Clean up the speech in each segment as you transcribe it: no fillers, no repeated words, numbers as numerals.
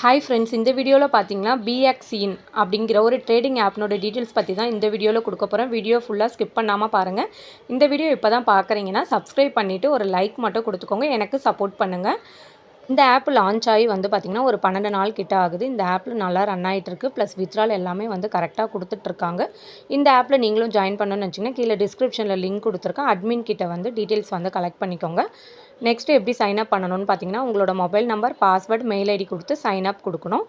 Hi friends, இந்த வீடியோவில் பார்த்தீங்கன்னா BXIN அப்படிங்கிற ஒரு ட்ரேடிங் ஆப்னோட டீட்டெயில்ஸ் பற்றி தான் இந்த வீடியோவில் கொடுக்க போகிறேன். வீடியோ ஃபுல்லாக ஸ்கிப் பண்ணாமல் பாருங்கள். இந்த வீடியோ இப்போ தான் பார்க்குறீங்கன்னா சப்ஸ்கிரைப் பண்ணிவிட்டு ஒரு லைக் மட்டும் கொடுத்துக்கோங்க, எனக்கு சப்போர்ட் பண்ணுங்கள். இந்த ஆப் லான்ச் ஆகி வந்து பார்த்திங்கன்னா ஒரு 12 நாள் கிட்ட ஆகுது. இந்த ஆப்பில் நல்லா ரன் ஆகிட்டுருக்கு. ப்ளஸ் வித்ட்ரால் எல்லாமே வந்து கரெக்டாக கொடுத்துட்ருக்காங்க. இந்த ஆப்பில் நீங்களும் ஜாயின் பண்ணணும்னு வச்சிங்கன்னா கீழே டிஸ்கிரிப்ஷனில் லிங்க் கொடுத்துருக்கேன். அட்மின் கிட்ட வந்து டீட்டெயில்ஸ் வந்து கலெக்ட் பண்ணிக்கோங்க. நெக்ஸ்ட்டு எப்படி சைன் அப் பண்ணணும்னு பார்த்தீங்கன்னா உங்களோட mobile number, password, mail ID கொடுத்து சைன் அப் கொடுக்கணும்.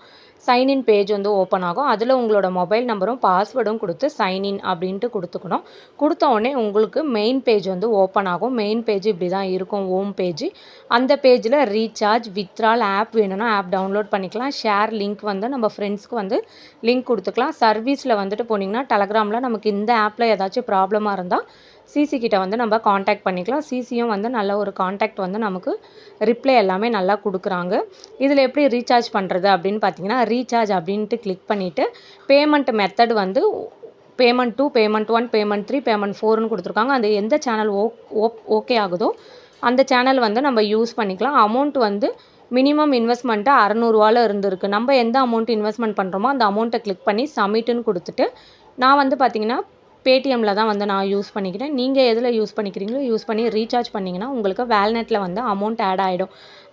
சைன்இன் பேஜ் வந்து ஓப்பன் ஆகும். அதில் உங்களோட மொபைல் நம்பரும் பாஸ்வேர்டும் கொடுத்து சைன்இன் அப்படின்ட்டு கொடுத்துக்கணும். கொடுத்த உடனே உங்களுக்கு மெயின் பேஜ் வந்து ஓப்பன் ஆகும். மெயின் பேஜ் இப்படி தான் இருக்கும், ஹோம் பேஜ். அந்த பேஜில் ரீசார்ஜ், வித்ட்ரால், ஆப் வேணும்னா ஆப் டவுன்லோட் பண்ணிக்கலாம். ஷேர் லிங்க் வந்து நம்ம ஃப்ரெண்ட்ஸ்க்கு வந்து லிங்க் கொடுத்துக்கலாம். சர்வீஸில் வந்துட்டு போனீங்கன்னா டெலகிராமில் நமக்கு இந்த ஆப்பில் ஏதாச்சும் ப்ராப்ளமாக இருந்தால் சிசி கிட்ட வந்து நம்ம காண்டாக்ட் பண்ணிக்கலாம். சிசியும் வந்து நல்ல ஒரு காண்டாக்ட் வந்து நமக்கு ரிப்ளை எல்லாமே நல்லா கொடுக்குறாங்க. இதில் எப்படி ரீசார்ஜ் பண்ணுறது அப்படின்னு பார்த்தீங்கன்னா ரீசார்ஜ் அப்படின்ட்டு கிளிக் பண்ணிவிட்டு பேமெண்ட் மெத்தட் வந்து பேமெண்ட் 2, பேமெண்ட் 1, பேமெண்ட் 3, பேமெண்ட் 4ன்னு கொடுத்துருக்காங்க. அந்த எந்த சேனல் ஓகே ஆகுதோ அந்த சேனல் வந்து நம்ம யூஸ் பண்ணிக்கலாம். அமௌண்ட் வந்து மினிமம் இன்வெஸ்ட்மெண்ட்டு 600 இருந்திருக்கு. நம்ம எந்த அமௌண்ட் இன்வெஸ்ட்மெண்ட் பண்ணுறோமோ அந்த அமௌண்ட்டை கிளிக் பண்ணி சப்மிட்டுன்னு கொடுத்துட்டு நான் வந்து பார்த்திங்கன்னா பேடிஎம்மில் தான் வந்து நான் யூஸ் பண்ணிக்கிறேன். நீங்கள் எதில் யூஸ் பண்ணிக்கிறீங்களோ யூஸ் பண்ணி ரீசார்ஜ் பண்ணிங்கன்னா உங்களுக்கு வேல்நெட்டில் வந்து அமௌண்ட் ஆட் ஆகிடும்.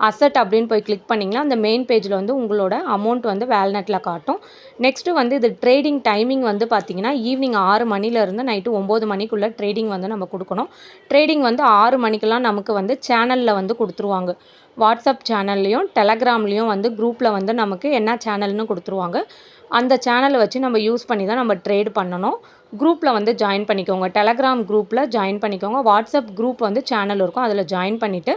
அசட் அப்படின்னு போய் கிளிக் பண்ணிங்கன்னா அந்த மெயின் பேஜில் வந்து உங்களோட அமௌண்ட் வந்து வேல்நெட்டில் காட்டும். நெக்ஸ்ட்டு வந்து இது ட்ரேடிங் டைமிங் வந்து பார்த்திங்கன்னா ஈவினிங் 6 மணிலேருந்து நைட்டு 9 மணிக்குள்ளே ட்ரேடிங் வந்து நம்ம கொடுக்கணும். ட்ரேடிங் வந்து 6 மணிக்கெலாம் நமக்கு வந்து சேனலில் வந்து கொடுத்துருவாங்க. வாட்ஸ்அப் சேனல்லையும் டெலகிராம்லேயும் வந்து குரூப்பில் வந்து நமக்கு என்ன சேனல்னு கொடுத்துருவாங்க. அந்த சேனலை வச்சு நம்ம யூஸ் பண்ணி தான் நம்ம ட்ரேட் பண்ணணும். குரூப்பில் வந்து ஜாயின் பண்ணிக்கோங்க. டெலகிராம் குரூப்பில் ஜாயின் பண்ணிக்கோங்க. வாட்ஸ்அப் குரூப் வந்து சேனல் இருக்கும், அதில் ஜாயின் பண்ணிவிட்டு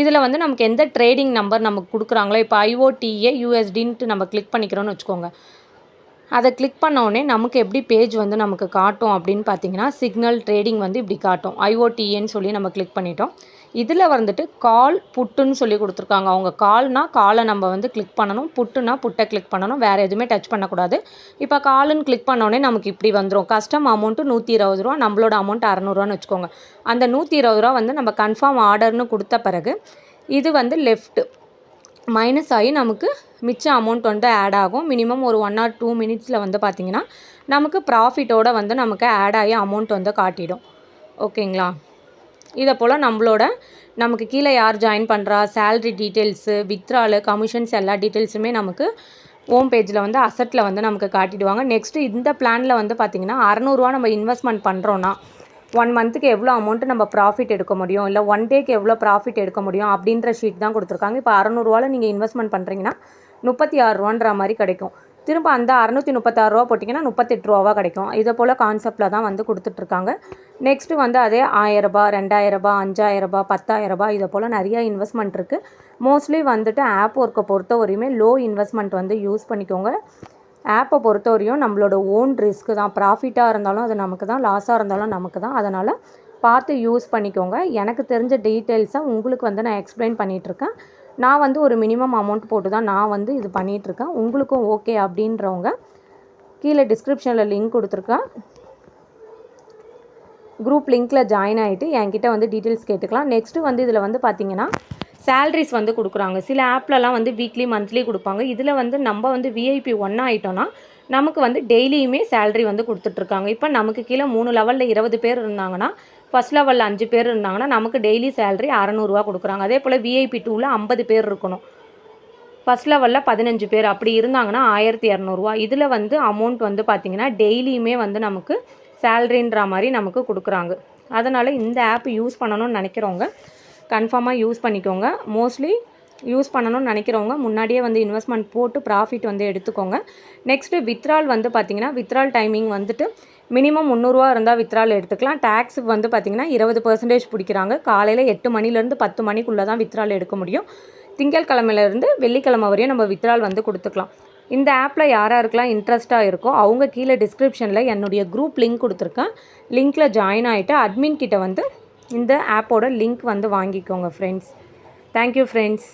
இதில் வந்து நமக்கு எந்த ட்ரேடிங் நம்பர் நமக்கு கொடுக்குறாங்களோ, இப்போ IOTA USDன்ட்டு நம்ம கிளிக் பண்ணிக்கிறோன்னு வச்சுக்கோங்க. அதை கிளிக் பண்ணோடனே நமக்கு எப்படி பேஜ் வந்து நமக்கு காட்டும் அப்படின்னு பார்த்தீங்கன்னா சிக்னல் ட்ரேடிங் வந்து இப்படி காட்டும். IOTAன்னு சொல்லி நம்ம கிளிக் பண்ணிட்டோம். இதில் வந்துட்டு கால் புட்டுன்னு சொல்லி கொடுத்துருக்காங்க. அவங்க காலை நம்ம வந்து கிளிக் பண்ணணும், புட்டுனா புட்டை கிளிக் பண்ணணும், வேறு எதுவுமே டச் பண்ணக்கூடாது. இப்போ காலுன்னு கிளிக் பண்ணோடனே நமக்கு இப்படி வந்துடும். கஸ்டம் அமௌண்ட்டு 120 ரூபா, நம்மளோட அமௌண்ட் 600 வச்சுக்கோங்க. அந்த 120 ரூபா வந்து நம்ம கன்ஃபார்ம் ஆர்டர்னு கொடுத்த பிறகு இது வந்து லெஃப்ட் மைனஸ் ஆகி நமக்கு மிச்ச அமௌண்ட் வந்து ஆட் ஆகும். மினிமம் ஒரு 1 or 2 மினிட்ஸில் வந்து பார்த்திங்கன்னா நமக்கு ப்ராஃபிட்டோடு வந்து நமக்கு ஆட் ஆகி அமௌண்ட் வந்து காட்டிடும். ஓகேங்களா? இதை போல் நமக்கு கீழே யார் ஜாயின் பண்ணுறா, சேல்ரி டீட்டெயில்ஸு, வித்ட்ராலு, கமிஷன்ஸ் எல்லா டீட்டெயில்ஸுமே நமக்கு ஹோம் பேஜில் வந்து அசட்டில் வந்து நமக்கு காட்டிடுவாங்க. நெக்ஸ்ட்டு இந்த பிளானில் வந்து பார்த்திங்கன்னா 600 நம்ம இன்வெஸ்ட்மெண்ட் பண்ணுறோன்னா 1 மந்த்துக்கு எவ்வளோ அமௌண்ட்டு நம்ம ப்ராஃபிட் எடுக்க முடியும், இல்லை 1 டேக்கு எவ்வளோ ப்ராஃபிட் எடுக்க முடியும் அப்படின்ற ஷீட் தான் கொடுத்துருக்காங்க. இப்போ 600 நீங்கள் இன்வெஸ்ட்மெண்ட் பண்ணுறீங்கன்னா 36 ரூபான்ற மாதிரி கிடைக்கும். திரும்ப அந்த 636 ரூபா போட்டிங்கன்னா 38 ரூபாவாக கிடைக்கும். இதை போல் கான்செப்டில் தான் வந்து கொடுத்துட்ருக்காங்க. நெக்ஸ்ட்டு வந்து அதே 1000 ரூபா, 2000 ரூபா, 5000 ரூபா, 10,000 ரூபா இதை போல் நிறைய இன்வெஸ்ட்மெண்ட் இருக்குது. மோஸ்ட்லி வந்துட்டு ஆப் ஒர்க்கை பொறுத்த வரையுமே லோ இன்வெஸ்ட்மெண்ட் வந்து யூஸ் பண்ணிக்கோங்க. ஆப்பை பொறுத்தவரையும் நம்மளோட ஓன் ரிஸ்க்கு தான். ப்ராஃபிட்டாக இருந்தாலும் அது நமக்கு தான், லாஸாக இருந்தாலும் நமக்கு தான். அதனால் பார்த்து யூஸ் பண்ணிக்கோங்க. எனக்கு தெரிஞ்ச டீட்டெயில்ஸை உங்களுக்கு வந்து நான் எக்ஸ்பிளைன் பண்ணிகிட்ருக்கேன். நான் வந்து ஒரு மினிமம் அமௌண்ட் போட்டு தான் நான் வந்து இது பண்ணிகிட்ருக்கேன். உங்களுக்கும் ஓகே அப்படின்றவங்க கீழே டிஸ்கிரிப்ஷனில் லிங்க் கொடுத்துருக்கேன். குரூப் லிங்க்கில் ஜாயின் ஆகிட்டு என்கிட்ட வந்து டீட்டெயில்ஸ் கேட்டுக்கலாம். நெக்ஸ்ட்டு வந்து இதில் வந்து பார்த்திங்கன்னா சேலரிஸ் வந்து கொடுக்குறாங்க. சில ஆப்லலாம் வந்து வீக்லி மந்த்லி கொடுப்பாங்க. இதில் வந்து நம்ம வந்து VIP 1 ஆகிட்டோன்னா நமக்கு வந்து டெய்லியுமே சேலரி வந்து கொடுத்துட்ருக்காங்க. இப்போ நமக்கு கீழே 3 லெவலில் 20 பேர் இருந்தாங்கன்னா, ஃபஸ்ட் லெவலில் 5 பேர் இருந்தாங்கன்னா நமக்கு டெய்லி சேலரி 600 கொடுக்குறாங்க. அதே போல் VIP 2ல் 50 பேர் இருக்கணும், ஃபஸ்ட் லெவலில் 15 பேர் அப்படி இருந்தாங்கன்னா 1200. இதில் வந்து அமௌண்ட் வந்து பார்த்திங்கன்னா டெய்லியுமே வந்து நமக்கு சேலரின்ற மாதிரி நமக்கு கொடுக்குறாங்க. அதனால் இந்த ஆப் யூஸ் பண்ணணும்னு நினைக்கிறவங்க கன்ஃபார்மாக யூஸ் பண்ணிக்கோங்க. மோஸ்ட்லி யூஸ் பண்ணணும்னு நினைக்கிறவங்க முன்னாடியே வந்து இன்வெஸ்ட்மெண்ட் போட்டு ப்ராஃபிட் வந்து எடுத்துக்கோங்க. நெக்ஸ்ட்டு வித்ட்ரால் வந்து பார்த்திங்கன்னா வித்ட்ரால் டைமிங் வந்துட்டு மினிமம் 300 இருந்தால் வித்ட்ரால் எடுத்துக்கலாம். டேக்ஸ் வந்து பார்த்திங்கன்னா 20% பிடிக்கிறாங்க. காலையில் 8 மணிலேருந்து 10 மணிக்குள்ளே தான் வித்ட்ரால் எடுக்க முடியும். திங்கட்கிழமையிலேருந்து வெள்ளிக்கிழமை வரையும் நம்ம வித்ட்ரால் வந்து கொடுத்துக்கலாம். இந்த ஆப்பில் யாராருக்கெல்லாம் இன்ட்ரெஸ்ட்டாக இருக்கோ அவங்க கீழே டிஸ்கிரிப்ஷனில் என்னுடைய குரூப் லிங்க் கொடுத்துருக்கேன். லிங்க்கில் ஜாயின் ஆகிட்டு அட்மின் கிட்ட வந்து இந்த ஆப்போட லிங்க் வந்து வாங்கிக்கோங்க ஃப்ரெண்ட்ஸ். Thank you friends.